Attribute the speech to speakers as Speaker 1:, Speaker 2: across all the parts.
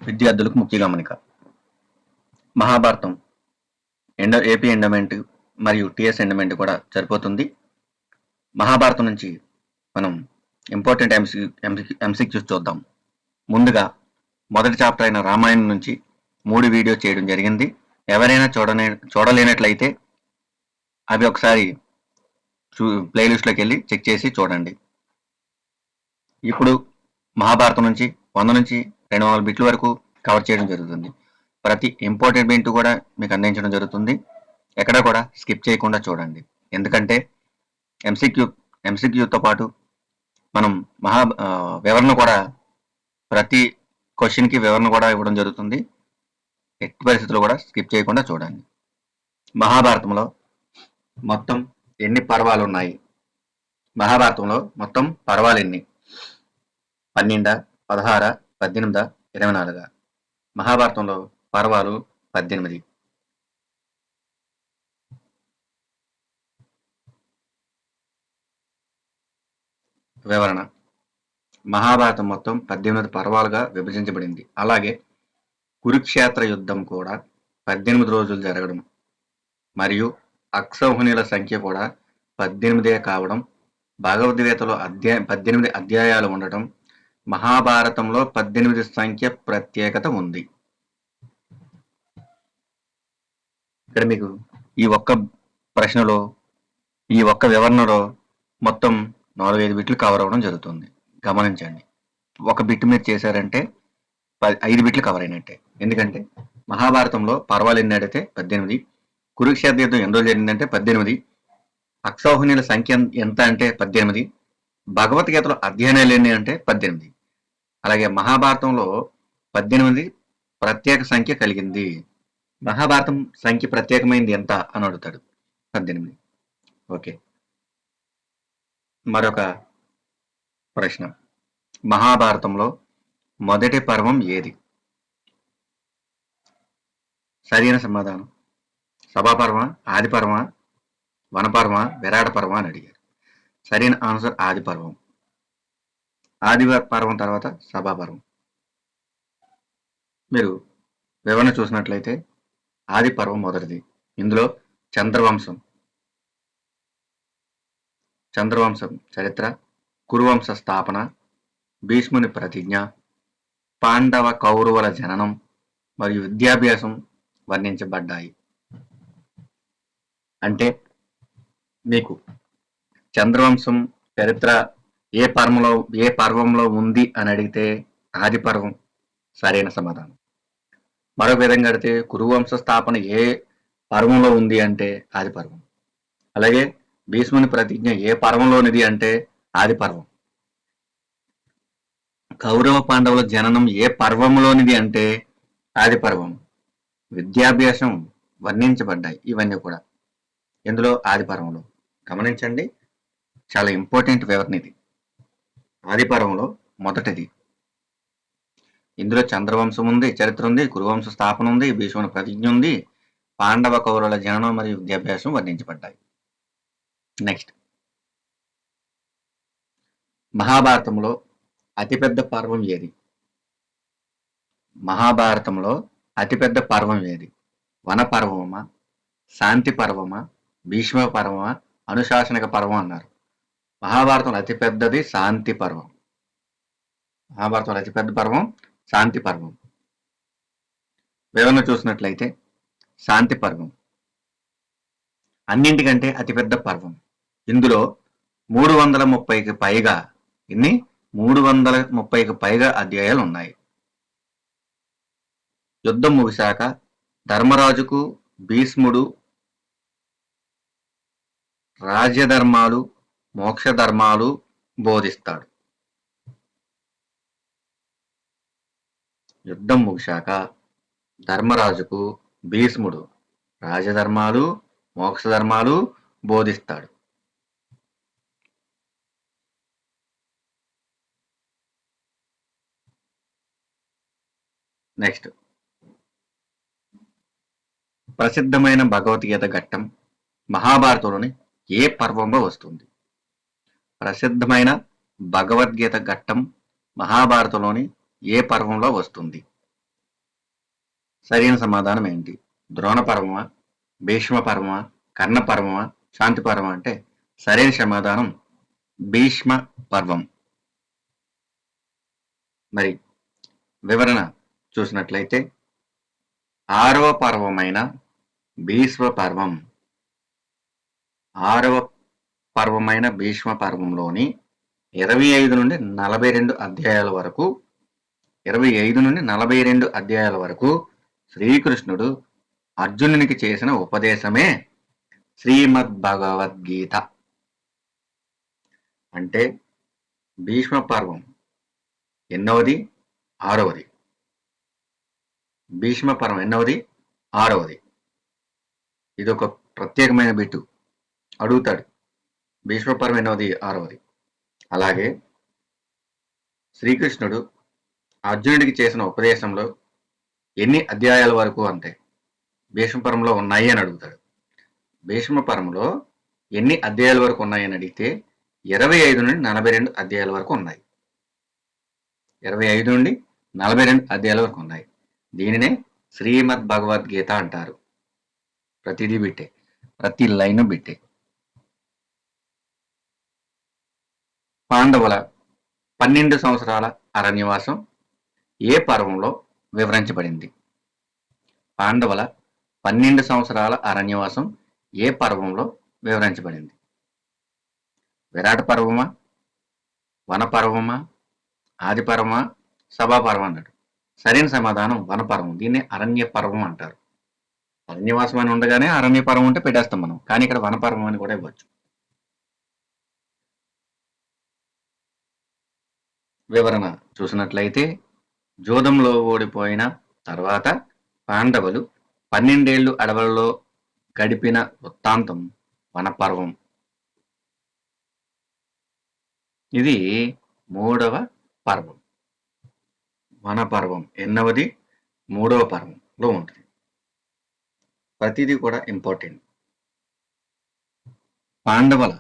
Speaker 1: విద్యార్థులకు ముఖ్య గమనిక. మహాభారతం ఏపీ ఎండోమెంట్ మరియు టీఎస్ ఎండోమెంట్ కూడా సరిపోతుంది. మహాభారతం నుంచి మనం ఇంపార్టెంట్ ఎంసీక్యూస్ చూద్దాం. ముందుగా మొదటి చాప్టర్ అయిన రామాయణం నుంచి 3 వీడియో చేయడం జరిగింది. ఎవరైనా చూడలేనట్లయితే అవి ఒకసారి ప్లేలిస్ట్లోకి వెళ్ళి చెక్ చేసి చూడండి. ఇప్పుడు మహాభారతం నుంచి 100 నుంచి 200 బిట్ల వరకు కవర్ చేయడం జరుగుతుంది. ప్రతి ఇంపార్టెంట్ బిట్ కూడా మీకు అందించడం జరుగుతుంది. ఎక్కడ కూడా స్కిప్ చేయకుండా చూడండి. ఎందుకంటే ఎంసీక్యూతో పాటు మనం వివరణ కూడా ప్రతి క్వశ్చన్కి వివరణ కూడా ఇవ్వడం జరుగుతుంది. ఎట్టి పరిస్థితుల్లో కూడా స్కిప్ చేయకుండా చూడండి. మహాభారతంలో మొత్తం ఎన్ని పర్వాలు ఉన్నాయి? మహాభారతంలో మొత్తం పర్వాలు ఎన్ని? 12, 16, 18, 24. మహాభారతంలో పర్వాలు 18. వివరణ: మహాభారతం మొత్తం 18 పర్వాలుగా విభజించబడింది. అలాగే కురుక్షేత్ర యుద్ధం కూడా 18 రోజులు జరగడం మరియు అక్షౌహిణీల సంఖ్య కూడా 18 కావడం, భగవద్గీతలో 18 అధ్యాయాలు ఉండటం, మహాభారతంలో 18 సంఖ్య ప్రత్యేకత ఉంది. ఇక్కడ మీకు ఈ ఒక్క ప్రశ్నలో, ఈ ఒక్క వివరణలో మొత్తం 4-5 బిట్లు కవర్ అవ్వడం జరుగుతుంది. గమనించండి. ఒక బిట్ మీరు చేశారంటే 5 బిట్లు కవర్ అయినట్టే. ఎందుకంటే మహాభారతంలో పర్వాలు ఎన్ని అడిగితే 18, కురుక్షేత్ర యుద్ధం ఎన్ని రోజులు జరిగిందంటే 18, అక్షౌహిణీల సంఖ్య ఎంత అంటే 18, భగవద్గీతలో అధ్యయనాలు ఎన్ని అంటే 18. అలాగే మహాభారతంలో 18 ప్రత్యేక సంఖ్య కలిగింది. మహాభారతం సంఖ్య ప్రత్యేకమైంది ఎంత అని అడుగుతాడు. 18. ఓకే. మరొక ప్రశ్న: మహాభారతంలో మొదటి పర్వం ఏది? సరైన సమాధానం సభాపర్వ, ఆదిపర్వ, వనపర్వ, విరాట పర్వ అని అడిగారు. సరైన ఆన్సర్ ఆదిపర్వం. ఆది పర్వం తర్వాత సభాపర్వం. మీరు వివరణ చూసినట్లయితే ఆది పర్వం మొదటిది. ఇందులో చంద్రవంశం చరిత్ర, కురువంశ స్థాపన, భీష్ముని ప్రతిజ్ఞ, పాండవ కౌరవుల జననం మరియు విద్యాభ్యాసం వర్ణించబడ్డాయి. అంటే మీకు చంద్రవంశం చరిత్ర ఏ పర్వంలో ఉంది అని అడిగితే ఆది పర్వం సరైన సమాధానం. మరొక విధంగా అడిగితే కురువంశ స్థాపన ఏ పర్వంలో ఉంది అంటే ఆది పర్వం. అలాగే భీష్ముని ప్రతిజ్ఞ ఏ పర్వంలోనిది అంటే ఆది పర్వం. కౌరవ పాండవుల జననం ఏ పర్వంలోనిది అంటే ఆది పర్వం. విద్యాభ్యాసం వర్ణించబడ్డాయి. ఇవన్నీ కూడా ఇందులో ఆది పర్వంలో. గమనించండి, చాలా ఇంపార్టెంట్ వివరణ ఇది. ఆది పర్వంలో మొదటిది. ఇందులో చంద్రవంశం ఉంది, చరిత్ర ఉంది, కురువంశ స్థాపన ఉంది, భీష్ముని ప్రతిజ్ఞ ఉంది, పాండవ కౌరవుల జననం మరియు విద్యాభ్యాసం వర్ణించబడ్డాయి. నెక్స్ట్, మహాభారతంలో అతిపెద్ద పర్వం ఏది? మహాభారతంలో అతిపెద్ద పర్వం ఏది? వన పర్వమా, శాంతి పర్వమా, భీష్మ పర్వమా, అనుశాసనిక పర్వం అన్నారు. మహాభారతంలో అతిపెద్దది శాంతి పర్వం. మహాభారతంలో అతిపెద్ద పర్వం శాంతి పర్వం. వివరణ చూసినట్లయితే శాంతి పర్వం అన్నింటికంటే అతిపెద్ద పర్వం. ఇందులో 330కి పైగా 330కి పైగా అధ్యాయాలు ఉన్నాయి. యుద్ధం ముగిశాక ధర్మరాజుకు భీష్ముడు రాజ్యధర్మాలు, మోక్ష ధర్మాలు బోధిస్తాడు. యుద్ధం ముగిశాక ధర్మరాజుకు భీష్ముడు రాజధర్మాలు, మోక్ష ధర్మాలు బోధిస్తాడు. నెక్స్ట్, ప్రసిద్ధమైన భగవద్గీత ఘట్టం మహాభారతంలోని ఏ పర్వంలో వస్తుంది? ప్రసిద్ధమైన భగవద్గీత ఘట్టం మహాభారతంలోని ఏ పర్వంలో వస్తుంది? సరైన సమాధానం ఏంటి? ద్రోణ పర్వమా, భీష్మ పర్వమా, కర్ణ పర్వమా, శాంతి పర్వమా అంటే సరైన సమాధానం భీష్మ పర్వం. మరి వివరణ చూసినట్లయితే 6వ పర్వమైన భీష్మ పర్వం 6వ పర్వమైన భీష్మ పర్వంలోని 25 నుండి 42 అధ్యాయాల వరకు 25 నుండి 42 అధ్యాయాల వరకు శ్రీకృష్ణుడు అర్జునునికి చేసిన ఉపదేశమే శ్రీమద్ భగవద్గీత. అంటే భీష్మ పర్వం ఎన్నవది? 6వది. భీష్మ పర్వం ఎన్నవది? 6వది. ఇది ఒక ప్రత్యేకమైన బిట్టు అడుగుతాడు. భీష్మ పర్వం ఎన్నవది? 6వది. అలాగే శ్రీకృష్ణుడు అర్జునుడికి చేసిన ఉపదేశంలో ఎన్ని అధ్యాయాల వరకు అంటే భీష్మ పర్వంలో ఉన్నాయి అని అడుగుతాడు. భీష్మ పర్వంలో ఎన్ని అధ్యాయాల వరకు ఉన్నాయి అని అడిగితే 25 నుండి 42 అధ్యాయాల వరకు ఉన్నాయి. 25 నుండి 42 అధ్యాయాల వరకు ఉన్నాయి. దీనినే శ్రీమద్ భగవద్గీత అంటారు. ప్రతిదీ బిట్టే, ప్రతి లైన్ బిట్టే. పాండవుల 12 సంవత్సరాల అరణ్యవాసం ఏ పర్వంలో వివరించబడింది? పాండవుల 12 సంవత్సరాల అరణ్యవాసం ఏ పర్వంలో వివరించబడింది? విరాట పర్వమా, వనపర్వమా, ఆది పర్వమా, సభాపర్వం అన్నాడు. సరైన సమాధానం వనపర్వం. దీన్ని అరణ్య పర్వం అంటారు. అరణ్యవాసం అని ఉండగానే అరణ్య పర్వం అంటే పెట్టేస్తాం మనం, కానీ ఇక్కడ వనపర్వం అని కూడా ఇవ్వచ్చు. వివరణ చూసినట్లయితే జూదంలో ఓడిపోయిన తర్వాత పాండవులు 12 ఏళ్లు అడవులలో గడిపిన వృత్తాంతం వనపర్వం. ఇది 3వ పర్వం. వనపర్వం ఎన్నవది? 3వ పర్వంలో ఉంటుంది. ప్రతిదీ కూడా ఇంపార్టెంట్. పాండవుల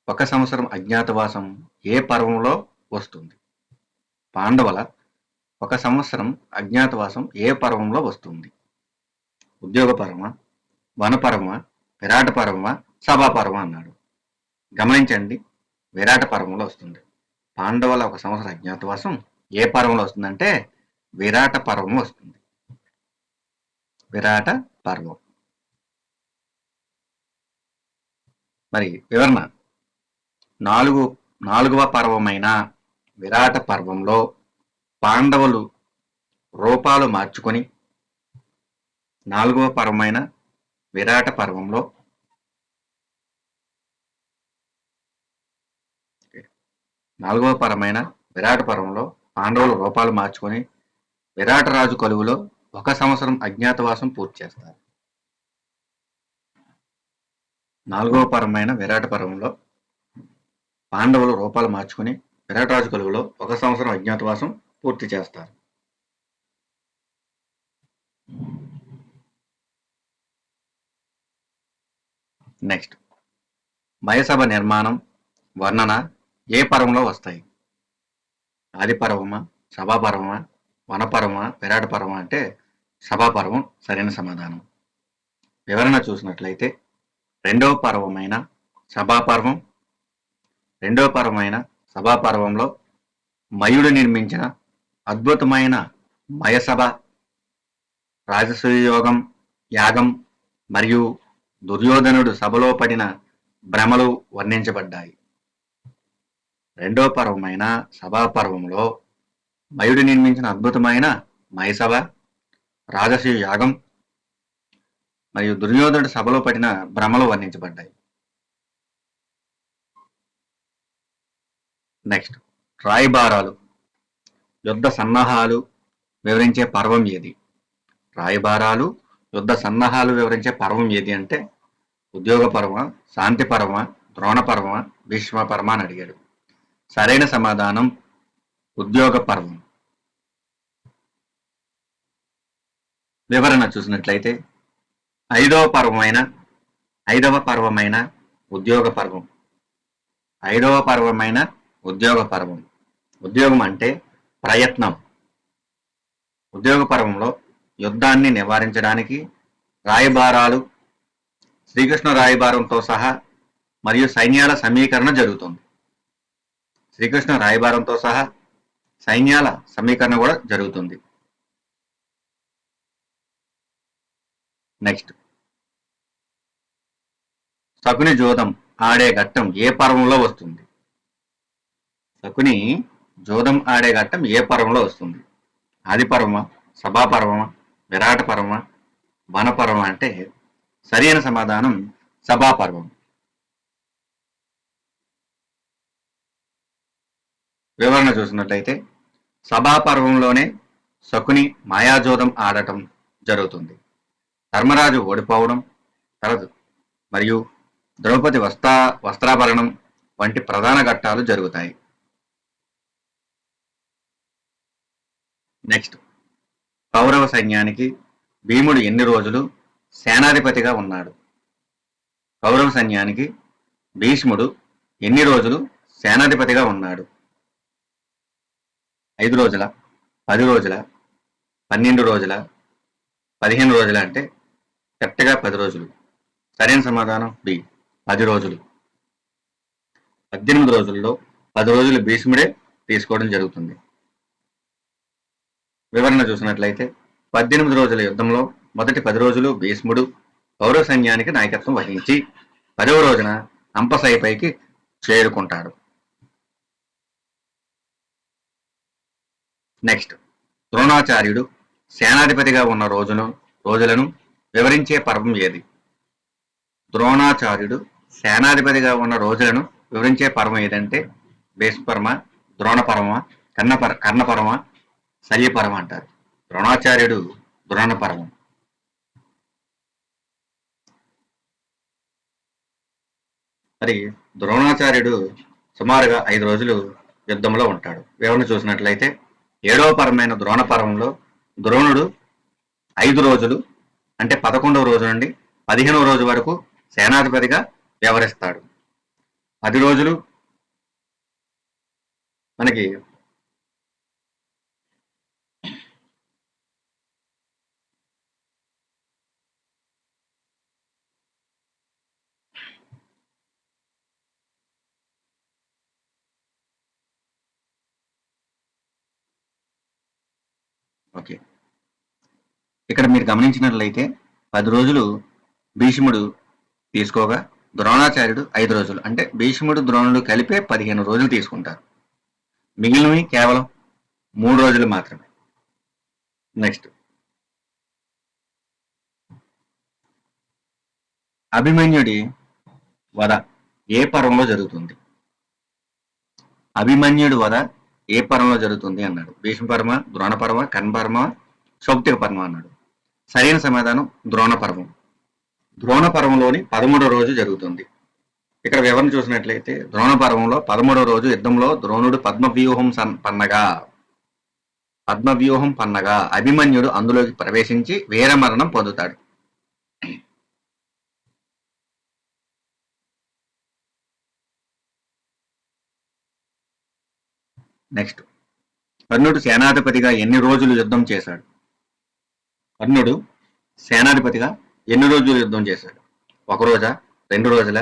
Speaker 1: 1 సంవత్సరం అజ్ఞాతవాసం ఏ పర్వంలో వస్తుంది? పాండవుల 1 సంవత్సరం అజ్ఞాతవాసం ఏ పర్వంలో వస్తుంది? ఉద్యోగ పర్వమా, వనపర్వమా, విరాట పర్వమా, సభాపర్వం అన్నాడు. గమనించండి, విరాట పర్వంలో వస్తుంది. పాండవుల 1 సంవత్సరం అజ్ఞాతవాసం ఏ పర్వంలో వస్తుందంటే విరాట పర్వం వస్తుంది. విరాట పర్వం. మరి వివరణ, 4వ పర్వమైన విరాట పర్వంలో పాండవులు రూపాలు మార్చుకొని 4వ పర్వమైన విరాట పర్వంలో 4వ పర్వమైన విరాట పర్వంలో పాండవులు రూపాలు మార్చుకొని విరాట రాజు కొలువులో 1 సంవత్సరం అజ్ఞాతవాసం పూర్తి చేస్తారు. 4వ పర్వమైన విరాట పర్వంలో పాండవులు రూపాలు మార్చుకొని విరాటరాజు కొలువులో 1 సంవత్సరం అజ్ఞాతవాసం పూర్తి చేస్తారు. నెక్స్ట్, మయసభ నిర్మాణం, వర్ణన ఏ పర్వంలో వస్తాయి? ఆది పర్వమా, సభాపర్వమా, వనపర్వమా, విరాట పర్వమా అంటే సభాపర్వం సరైన సమాధానం. వివరణ చూసినట్లయితే 2వ పర్వమైన సభాపర్వం. 2వ పర్వమైన సభాపర్వంలో మయుడు నిర్మించిన అద్భుతమైన మయసభ, రాజసూయోగం, యాగం మరియు దుర్యోధనుడు సభలో పడిన భ్రమలు వర్ణించబడ్డాయి. 2వ పర్వమైన సభాపర్వంలో మయుడు నిర్మించిన అద్భుతమైన మయసభ, రాజసూయ యాగం మరియు దుర్యోధనుడు సభలో పడిన భ్రమలు వర్ణించబడ్డాయి. నెక్స్ట్, రాయబారాలు, యుద్ధ సన్నాహాలు వివరించే పర్వం ఏది? రాయబారాలు, యుద్ధ సన్నాహాలు వివరించే పర్వం ఏది అంటే ఉద్యోగ పర్వమా, శాంతి పర్వమా, ద్రోణ పర్వమా, భీష్మ పర్వమా అని అడిగాడు. సరైన సమాధానం ఉద్యోగ పర్వం. వివరణ చూసినట్లయితే 5వ పర్వమైన ఉద్యోగ పర్వం. 5వ పర్వమైన ఉద్యోగ పర్వం. ఉద్యోగం అంటే ప్రయత్నం. ఉద్యోగ పర్వంలో యుద్ధాన్ని నివారించడానికి రాయబారాలు, శ్రీకృష్ణ రాయబారంతో సహా మరియు సైన్యాల సమీకరణ జరుగుతుంది. శ్రీకృష్ణ రాయబారంతో సహా సైన్యాల సమీకరణ కూడా జరుగుతుంది. నెక్స్ట్, శకుని జోదం ఆడే ఘట్టం ఏ పర్వంలో వస్తుంది? శకుని జోదం ఆడే ఘట్టం ఏ పర్వంలో వస్తుంది? ఆది పర్వమా, సభా పర్వమా, విరాట పర్వమా, వన పర్వం అంటే సరైన సమాధానం సభా పర్వం. వివరణ చూసినట్లయితే సభా పర్వంలోనే శకుని మాయాజోదం ఆడటం జరుగుతుంది. ధర్మరాజు ఓడిపోవడం తర్వాత మరియు ద్రౌపది వస్త్రాభరణం వంటి ప్రధాన ఘట్టాలు జరుగుతాయి. నెక్స్ట్, కౌరవ సైన్యానికి భీముడు ఎన్ని రోజులు సేనాధిపతిగా ఉన్నాడు? కౌరవ సైన్యానికి భీష్ముడు ఎన్ని రోజులు సేనాధిపతిగా ఉన్నాడు? 5 రోజుల, 10 రోజుల, 12 రోజుల, 15 రోజుల అంటే కరెక్ట్గా 10 రోజులు. సరైన సమాధానం బి, 10 రోజులు. 18 రోజుల్లో 10 రోజులు భీష్ముడే తీసుకోవడం జరుగుతుంది. వివరణ చూసినట్లయితే 18 రోజుల యుద్ధంలో మొదటి 10 రోజులు భీష్ముడు కౌరవ సైన్యానికి నాయకత్వం వహించి 10వ రోజున అంపశయ్యపైకి చేరుకుంటాడు. నెక్స్ట్, ద్రోణాచార్యుడు సేనాధిపతిగా ఉన్న రోజులను వివరించే పర్వం ఏది? ద్రోణాచార్యుడు సేనాధిపతిగా ఉన్న రోజులను వివరించే పర్వం ఏదంటే భీష్మపర్వ, ద్రోణపర్వ, కర్ణపర్వ, శల్యపర్వం అంటారు. ద్రోణాచార్యుడు ద్రోణపర్వం. మరి ద్రోణాచార్యుడు సుమారుగా 5 రోజులు యుద్ధంలో ఉంటాడు. వివరణ చూసినట్లయితే 7వ పర్వమైన ద్రోణపర్వంలో ద్రోణుడు 5 రోజులు అంటే 11వ రోజు నుండి 15వ రోజు వరకు సేనాధిపతిగా వ్యవహరిస్తాడు. 10 రోజులు మనకి ఓకే, ఇక్కడ మీరు గమనించినట్లయితే 10 రోజులు భీష్ముడు తీసుకోగా ద్రోణాచార్యుడు 5 రోజులు అంటే భీష్ముడు ద్రోణుడు కలిపే 15 రోజులు తీసుకుంటారు. మిగిలినవి కేవలం 3 రోజులు మాత్రమే. నెక్స్ట్, అభిమన్యుడి వధ ఏ పర్వంలో జరుగుతుంది? అభిమన్యుడి వధ ఏ పర్వంలో జరుగుతుంది అన్నాడు. భీష్మపర్వ, ద్రోణపర్వ, కర్ణపర్వ, సౌప్తిక పర్వం అన్నాడు. సరైన సమాధానం ద్రోణపర్వం. ద్రోణపర్వంలోని 13వ రోజు జరుగుతుంది. ఇక్కడ వివరణ చూసినట్లయితే ద్రోణపర్వంలో 13వ రోజు యుద్ధంలో ద్రోణుడు పద్మవ్యూహం పన్నగా అభిమన్యుడు అందులోకి ప్రవేశించి వీరమరణం పొందుతాడు. నెక్స్ట్, కర్ణుడు సేనాధిపతిగా ఎన్ని రోజులు యుద్ధం చేశాడు? కర్ణుడు సేనాధిపతిగా ఎన్ని రోజులు యుద్ధం చేశాడు? 1 రోజా, 2 రోజుల,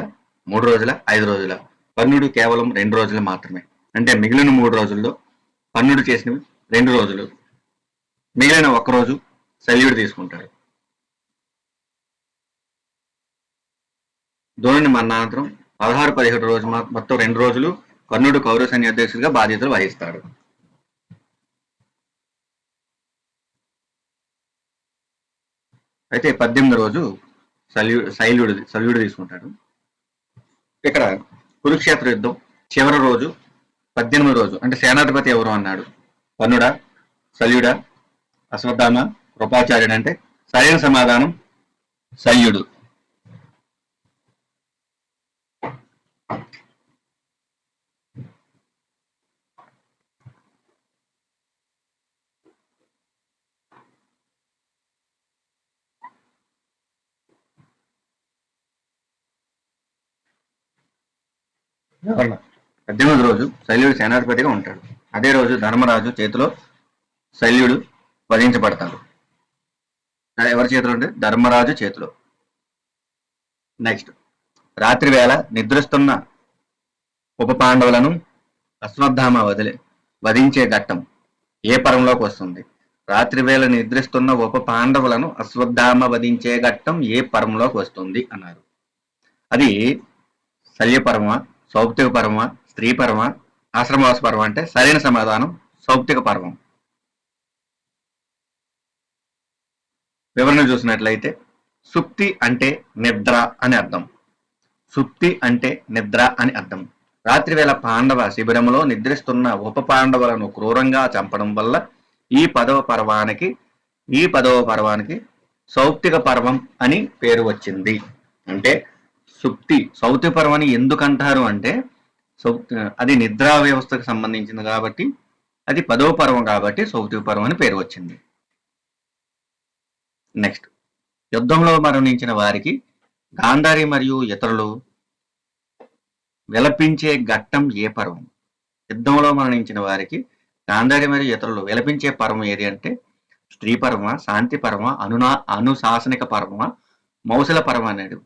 Speaker 1: 3 రోజుల, 5 రోజుల? కర్ణుడు కేవలం 2 రోజులు మాత్రమే. అంటే మిగిలిన 3 రోజుల్లో కర్ణుడు చేసినవి 2 రోజులు, మిగిలిన 1 రోజు శల్యుడు తీసుకుంటాడు. ద్రోణుని మరణానంతరం 16-17 రోజు మొత్తం 2 రోజులు కర్ణుడు కౌరవ సైన్య అధ్యక్షుడిగా బాధ్యతలు వహిస్తాడు. అయితే 18వ రోజు శల్యుడు తీసుకుంటాడు. ఇక్కడ కురుక్షేత్ర యుద్ధం చివరి రోజు 18వ రోజు అంటే సేనాధిపతి ఎవరు అన్నాడు? కర్ణుడా, శల్యుడా, అశ్వత్థామ, కృపాచార్యుడు అంటే సరైన సమాధానం శల్యుడు. వివరణ, 18వ రోజు శల్యుడు సేనాధిపతిగా ఉంటాడు. అదే రోజు ధర్మరాజు చేతిలో శల్యుడు వధించబడతాడు. ఎవరి చేతిలో ఉంది? ధర్మరాజు చేతిలో. నెక్స్ట్, రాత్రి వేళ నిద్రిస్తున్న ఉప పాండవులను అశ్వత్థామ వధించే ఘట్టం ఏ పర్వంలోకి వస్తుంది? రాత్రి వేళ నిద్రిస్తున్న ఉప పాండవులను అశ్వత్థామ వధించే ఘట్టం ఏ పర్వంలోకి వస్తుంది అన్నారు. అది శల్యపర్వ, సౌప్తిక పర్వ, స్త్రీ పర్వ, ఆశ్రమవాస పర్వం అంటే సరైన సమాధానం సౌప్తిక పర్వం. వివరణ చూసినట్లయితే సుప్తి అంటే నిద్ర అని అర్థం. సుప్తి అంటే నిద్ర అని అర్థం. రాత్రివేళ పాండవ శిబిరంలో నిద్రిస్తున్న ఉప పాండవులను క్రూరంగా చంపడం వల్ల ఈ పదవ పర్వానికి సౌప్తిక పర్వం అని పేరు వచ్చింది. అంటే సౌప్తిక పర్వాన్ని ఎందుకంటారు అంటే అది నిద్రా వ్యవస్థకు సంబంధించింది కాబట్టి, అది 10వ పర్వం కాబట్టి సౌప్తిక పర్వం అని పేరు వచ్చింది. నెక్స్ట్, యుద్ధంలో మరణించిన వారికి గాంధారి మరియు ఇతరులు విలపించే ఘట్టం ఏ పర్వం? యుద్ధంలో మరణించిన వారికి గాంధారి మరియు ఇతరులు విలపించే పర్వం ఏది అంటే స్త్రీ పర్వ, శాంతి పర్వ, అనుశాసనిక పర్వ, మౌసల పర్వం అనేది.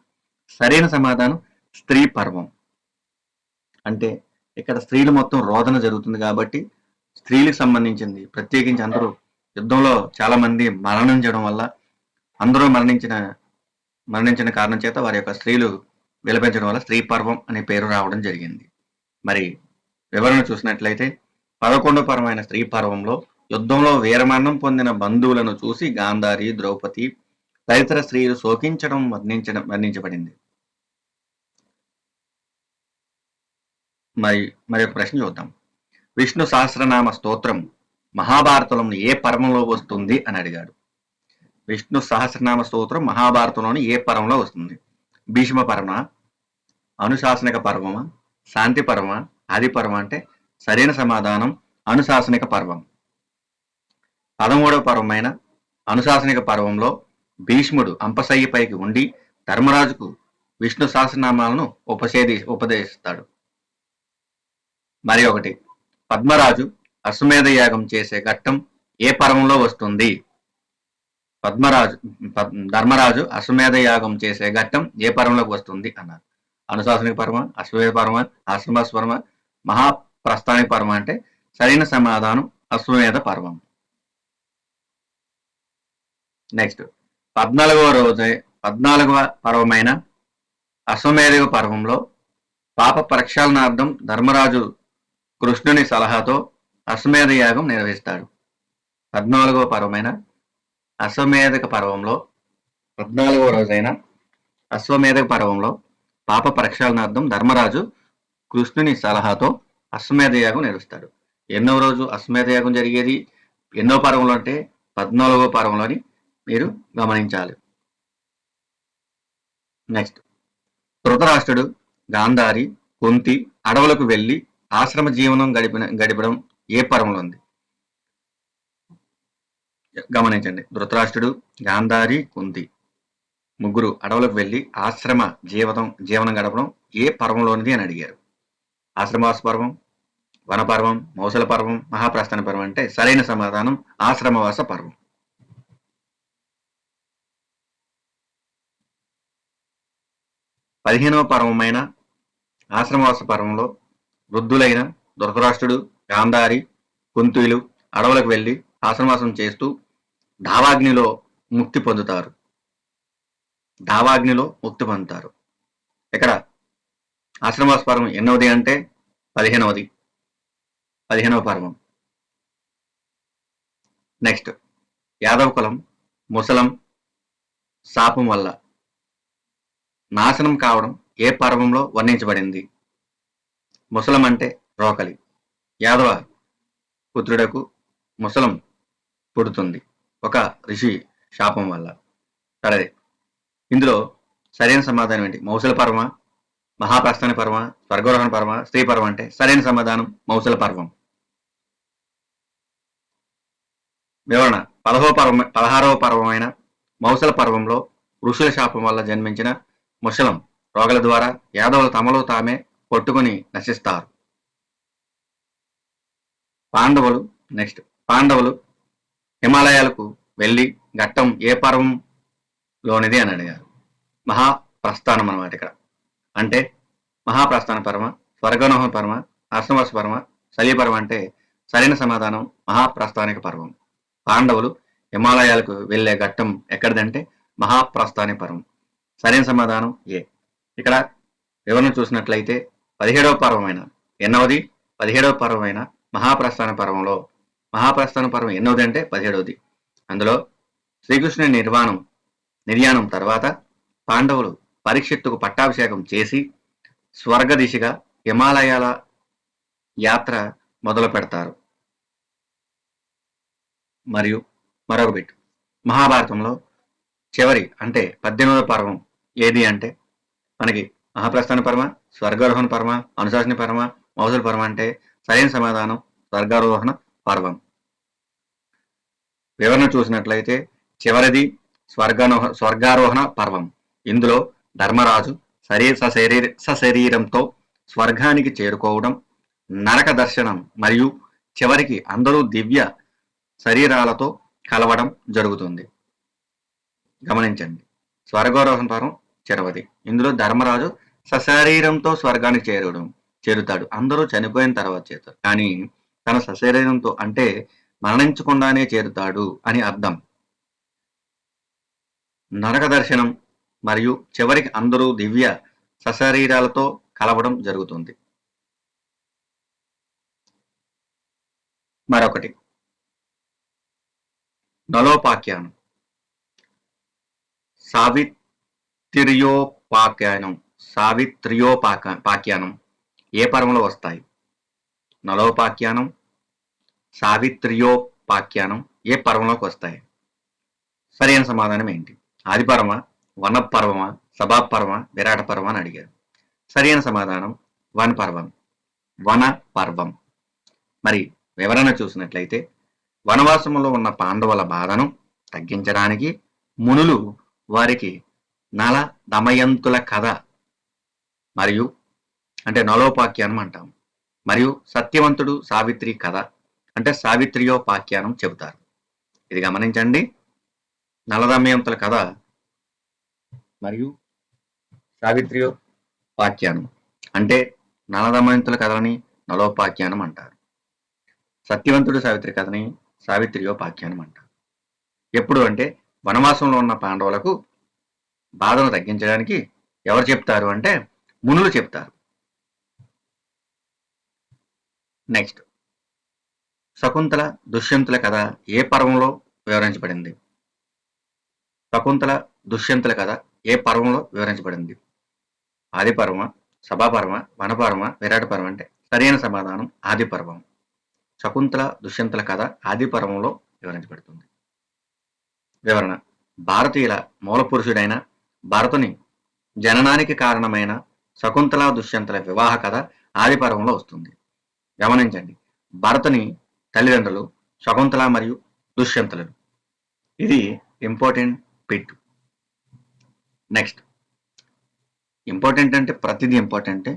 Speaker 1: సరైన సమాధానం స్త్రీ పర్వం. అంటే ఇక్కడ స్త్రీలు మొత్తం రోదన జరుగుతుంది కాబట్టి స్త్రీలకు సంబంధించింది. ప్రత్యేకించి అందరూ యుద్ధంలో చాలా మంది మరణించడం వల్ల అందరూ మరణించిన కారణం చేత వారి యొక్క స్త్రీలు విలపించడం వల్ల స్త్రీ పర్వం అనే పేరు రావడం జరిగింది. మరి వివరణ చూసినట్లయితే 11వ పర్వమైన స్త్రీ పర్వంలో యుద్ధంలో వీరమరణం పొందిన బంధువులను చూసి గాంధారి, ద్రౌపది తదితర స్త్రీలు శోకించడం వర్ణించబడింది. మరి ఒక ప్రశ్న చూద్దాం. విష్ణు సహస్రనామ స్తోత్రం మహాభారతంలో ఏ పర్వంలో వస్తుంది అని అడిగాడు. విష్ణు సహస్రనామ స్తోత్రం మహాభారతంలోని ఏ పర్వంలో వస్తుంది? భీష్మ పర్వ, అనుశాసనిక పర్వమా, శాంతి పర్వ, ఆది పర్వం అంటే సరైన సమాధానం అనుశాసనిక పర్వం. 13వ పర్వమైన అనుశాసనిక పర్వంలో భీష్ముడు అంపశయ్యపైకి ఉండి ధర్మరాజుకు విష్ణు సహస్రనామాలను ఉపదేశిస్తాడు. మరి ఒకటి, పద్మరాజు అశ్వమేధ యాగం చేసే ఘట్టం ఏ పర్వంలో వస్తుంది? ధర్మరాజు అశ్వమేధ యాగం చేసే ఘట్టం ఏ పర్వంలోకి వస్తుంది అన్నారు. అనుశాసనిక పర్వ, అశ్వమేధ పర్వ, ఆశ్రమాస పర్వ, మహాప్రస్థానిక పర్వ అంటే సరైన సమాధానం అశ్వమేధ పర్వం. నెక్స్ట్, 14వ పర్వమైన అశ్వమేధ పర్వంలో పాప ప్రక్షాళనార్థం ధర్మరాజు కృష్ణుని సలహాతో అశ్వమేధ యాగం నిర్వహిస్తాడు. 14వ పర్వమైన అశ్వమేధక పర్వంలో 14వ రోజైన అశ్వమేధక పర్వంలో పాప ప్రక్షాళనార్థం ధర్మరాజు కృష్ణుని సలహాతో అశ్వమేధ యాగం నిర్వహిస్తాడు. ఎన్నో రోజు అశ్వమేధ యాగం జరిగేది ఎన్నో పర్వంలో అంటే 14వ పర్వంలోని మీరు గమనించాలి. నెక్స్ట్, ధృతరాష్ట్రుడు, గాంధారి, కుంతి అడవులకు వెళ్లి ఆశ్రమ జీవనం గడిపడం ఏ పర్వంలో ఉంది? గమనించండి, ధృతరాష్ట్రుడు, గాంధారి, కుంతి ముగ్గురు అడవులకు వెళ్లి ఆశ్రమ జీవనం గడపడం ఏ పర్వంలోనిది అని అడిగారు. ఆశ్రమవాస పర్వం, వనపర్వం, మౌసల పర్వం, మహాప్రస్థాన పర్వం అంటే సరైన సమాధానం ఆశ్రమవాస పర్వం. పదిహేనవ పర్వమైన ఆశ్రమవాస పర్వంలో వృద్ధులైన ధృతరాష్ట్రుడు, గాంధారి, కుంతులు అడవులకు వెళ్లి ఆశ్రమవాసం చేస్తూ దావాగ్నిలో ముక్తి పొందుతారు. ఇక్కడ ఆశ్రమవాస పర్వం ఎన్నవది అంటే 15వ పర్వం. నెక్స్ట్, యాదవ కులం ముసలం శాపం వల్ల నాశనం కావడం ఏ పర్వంలో వర్ణించబడింది? ముసలం అంటే రోకలి. యాదవ పుత్రుడకు ముసలం పుడుతుంది ఒక ఋషి శాపం వల్ల. సరే, ఇందులో సరైన సమాధానం ఏంటి? మౌసల పర్వ, మహాప్రస్థాన పర్వ, స్వర్గరోహణ పర్వ, స్త్రీ పర్వం అంటే సరైన సమాధానం మౌసల పర్వం. వివరణ, 16వ పర్వమైన మౌసల పర్వంలో ఋషుల శాపం వల్ల జన్మించిన ముసలం రోగల ద్వారా యాదవులు తమలో తామే కొట్టుకుని నశిస్తారు. పాండవులు హిమాలయాలకు వెళ్ళి ఘట్టం ఏ పర్వంలోనిది అని అడిగారు. మహాప్రస్థానం అన్నమాట ఇక్కడ. అంటే మహాప్రస్థాన పర్వ, స్వర్గారోహణ పర్వ, అశ్వమేధ పర్వ, శల్యపర్వం అంటే సరైన సమాధానం మహాప్రస్థానిక పర్వం. పాండవులు హిమాలయాలకు వెళ్లే ఘట్టం ఎక్కడిదంటే మహాప్రస్థానిక పర్వం. సరైన సమాధానం ఏ. ఇక్కడ వివరణ చూసినట్లయితే 17వ పర్వమైన ఎన్నవది 17వ పర్వమైన మహాప్రస్థాన పర్వంలో మహాప్రస్థాన పర్వం ఎన్నవది అంటే 17వది. అందులో శ్రీకృష్ణుని నిర్యాణం తర్వాత పాండవులు పరీక్షిత్తుకు పట్టాభిషేకం చేసి స్వర్గ దిశగా హిమాలయాల యాత్ర మొదలు పెడతారు. మరియు మరొక బిట్, మహాభారతంలో చివరి అంటే 18వ పర్వం ఏది అంటే మనకి మహాప్రస్థాన పర్వ, స్వర్గారోహణ పర్వ, అనుశాసన పర్వ, మౌసల పర్వ అంటే సరైన సమాధానం స్వర్గారోహణ పర్వం. వివరణ చూసినట్లయితే చివరిది స్వర్గారోహణ పర్వం. ఇందులో ధర్మరాజు సశరీరంతో స్వర్గానికి చేరుకోవడం, నరక దర్శనం మరియు చివరికి అందరూ దివ్య శరీరాలతో కలవడం జరుగుతుంది. గమనించండి, స్వర్గారోహణ పర్వం చివరిది. ఇందులో ధర్మరాజు సశరీరంతో స్వర్గానికి చేరుతాడు. అందరూ చనిపోయిన తర్వాత చేరుతారు, కానీ తన సశరీరంతో అంటే మరణించకుండానే చేరుతాడు అని అర్థం. నరక దర్శనం మరియు చివరికి అందరూ దివ్య సశరీరాలతో కలవడం జరుగుతుంది. మరొకటి నలోపాఖ్యానం, సావిత్ర్యోపాఖ్యానం ఏ పర్వంలో వస్తాయి? నలోపాఖ్యానం, సావిత్ర్యోపాఖ్యానం ఏ పర్వంలోకి వస్తాయి? సరైన సమాధానం ఏంటి? ఆదిపర్వ, వనపర్వ, సభాపర్వ, విరాట పర్వ అని అడిగారు. సరైన సమాధానం వన పర్వం. మరి వివరణ చూసినట్లయితే వనవాసంలో ఉన్న పాండవుల బాధను తగ్గించడానికి మునులు వారికి నల దమయంతుల కథ మరియు అంటే నలోపాఖ్యానం అంటాం, మరియు సత్యవంతుడు సావిత్రి కథ అంటే సావిత్ర్యోపాఖ్యానం చెబుతారు. ఇది గమనించండి, నలదమయంతుల కథ మరియు సావిత్ర్యోపాఖ్యానం అంటే నలదమయంతుల కథని నలోపాఖ్యానం అంటారు. సత్యవంతుడు సావిత్రి కథని సావిత్ర్యోపాఖ్యానం అంటారు. ఎప్పుడు అంటే వనవాసంలో ఉన్న పాండవులకు బాధను తగ్గించడానికి ఎవరు చెప్తారు అంటే మునులు చెప్తారు. నెక్స్ట్, శకుంతల దుష్యంతుల కథ ఏ పర్వంలో వివరించబడింది? శకుంతల దుష్యంతుల కథ ఏ పర్వంలో వివరించబడింది? ఆదిపర్వ, సభాపర్వ, వనపర్వ, విరాట పర్వం అంటే సరైన సమాధానం ఆదిపర్వం. శకుంతల దుష్యంతుల కథ ఆదిపర్వంలో వివరించబడుతుంది. వివరణ, భారతీయుల మూల పురుషుడైన భరతుని జననానికి కారణమైన శకుంతల దుష్యంతుల వివాహ కథ ఆదిపర్వంలో వస్తుంది. గమనించండి, భరతుని తల్లిదండ్రులు శకుంతల మరియు దుష్యంతులు. ఇది ఇంపార్టెంట్ బిట్. నెక్స్ట్, ఇంపార్టెంట్ అంటే ప్రతిదీ ఇంపార్టెంటే,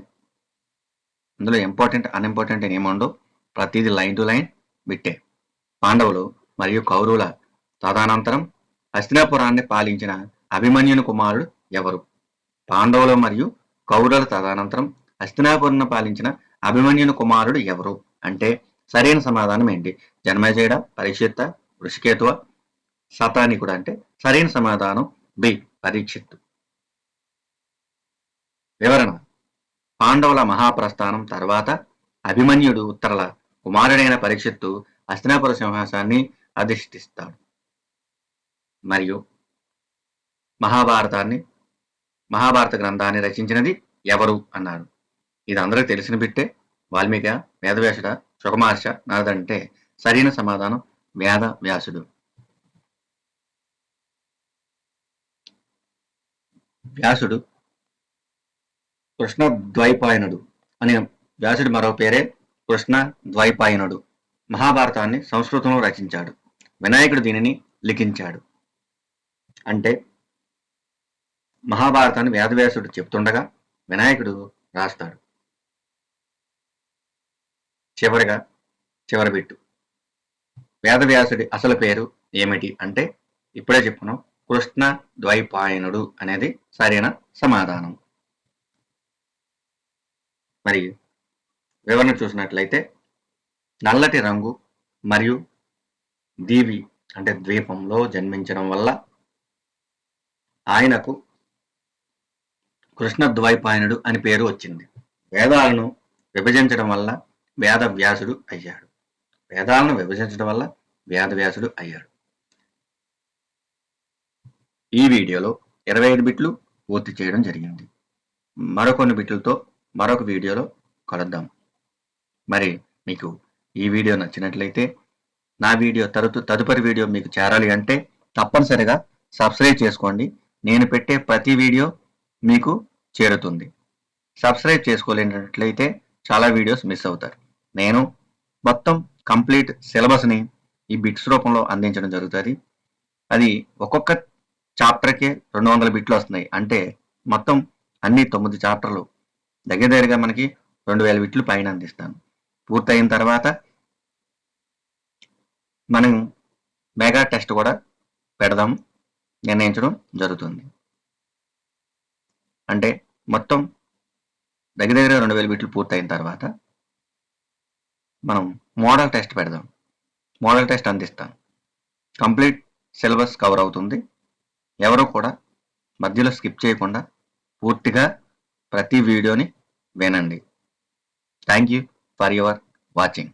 Speaker 1: అందులో ఇంపార్టెంట్ అన్ఇంపార్టెంట్ ఏముండో, ప్రతిదీ లైన్ టు లైన్ బిట్టే. పాండవులు మరియు కౌరవుల తదనంతరం హస్తినాపురాన్ని పాలించిన అభిమన్యుని కుమారుడు ఎవరు? పాండవులు మరియు కౌరవుల తదనంతరం హస్తినాపురాన్ని పాలించిన అభిమన్యుని కుమారుడు ఎవరు అంటే సరైన సమాధానం ఏంటి? జన్మేజయుడ, పరీక్షిత్త, వృషికేతువ, శతానికుడు అంటే సరైన సమాధానం బి పరీక్షిత్తు. వివరణ, పాండవుల మహాప్రస్థానం తర్వాత అభిమన్యుడు ఉత్తరల కుమారుడైన పరీక్షిత్తు హస్తినాపుర సింహాసాన్ని అధిష్ఠిస్తాడు. మరియు మహాభారత గ్రంథాన్ని రచించినది ఎవరు అన్నారు. ఇది అందరికి తెలిసిన బిట్టే. వాల్మీకి, వేదవ్యాసుడ, సుఖమహర్ష, నారదంటే సరైన సమాధానం వేదవ్యాసుడు. వ్యాసుడు కృష్ణ ద్వైపాయనుడు అనే వ్యాసుడి మరో పేరే కృష్ణ ద్వైపాయనుడు. మహాభారతాన్ని సంస్కృతంలో రచించాడు. వినాయకుడు దీనిని లిఖించాడు. అంటే మహాభారతాన్ని వేదవ్యాసుడు చెప్తుండగా వినాయకుడు రాస్తాడు. చివరి బిట్టు, వేదవ్యాసుడి అసలు పేరు ఏమిటి అంటే ఇప్పుడే చెప్పుకున్నాం, కృష్ణ ద్వైపాయనుడు అనేది సరైన సమాధానం. మరి వివరణ చూసినట్లయితే నల్లటి రంగు మరియు దీవి అంటే ద్వీపంలో జన్మించడం వల్ల ఆయనకు కృష్ణ ద్వైపాయనుడు అని పేరు వచ్చింది. వేదాలను విభజించడం వల్ల వేదవ్యాసుడు అయ్యాడు. వేదాలను విభజించడం వల్ల వేదవ్యాసుడు అయ్యాడు. ఈ వీడియోలో 25 బిట్లు పూర్తి చేయడం జరిగింది. మరికొన్ని బిట్లతో మరొక వీడియోలో కలుద్దాం. మరి మీకు ఈ వీడియో నచ్చినట్లయితే నా వీడియో తదుపరి వీడియో మీకు చేరాలి అంటే తప్పనిసరిగా సబ్స్క్రైబ్ చేసుకోండి. నేను పెట్టే ప్రతి వీడియో మీకు చేరుతుంది. సబ్స్క్రైబ్ చేసుకోలేనట్లయితే చాలా వీడియోస్ మిస్ అవుతారు. నేను మొత్తం కంప్లీట్ సిలబస్ని ఈ బిట్స్ రూపంలో అందించడం జరుగుతుంది. అది ఒక్కొక్క చాప్టర్కి 200 బిట్లు వస్తున్నాయి. అంటే మొత్తం అన్ని 9 చాప్టర్లు దగ్గరగా మనకి 2000 బిట్లు పైన అందిస్తాను. పూర్తయిన తర్వాత మనం మెగా టెస్ట్ కూడా పెడదాం నిర్ణయించడం జరుగుతుంది. అంటే మొత్తం దగ్గర 2000 బిట్లు పూర్తయిన తర్వాత మనం మోడల్ టెస్ట్ పెడదాం. మోడల్ టెస్ట్ అందిస్తాను. కంప్లీట్ సిలబస్ కవర్ అవుతుంది. ఎవరు కూడా మధ్యలో స్కిప్ చేయకుండా పూర్తిగా ప్రతి వీడియోని వినండి. Thank you for your watching.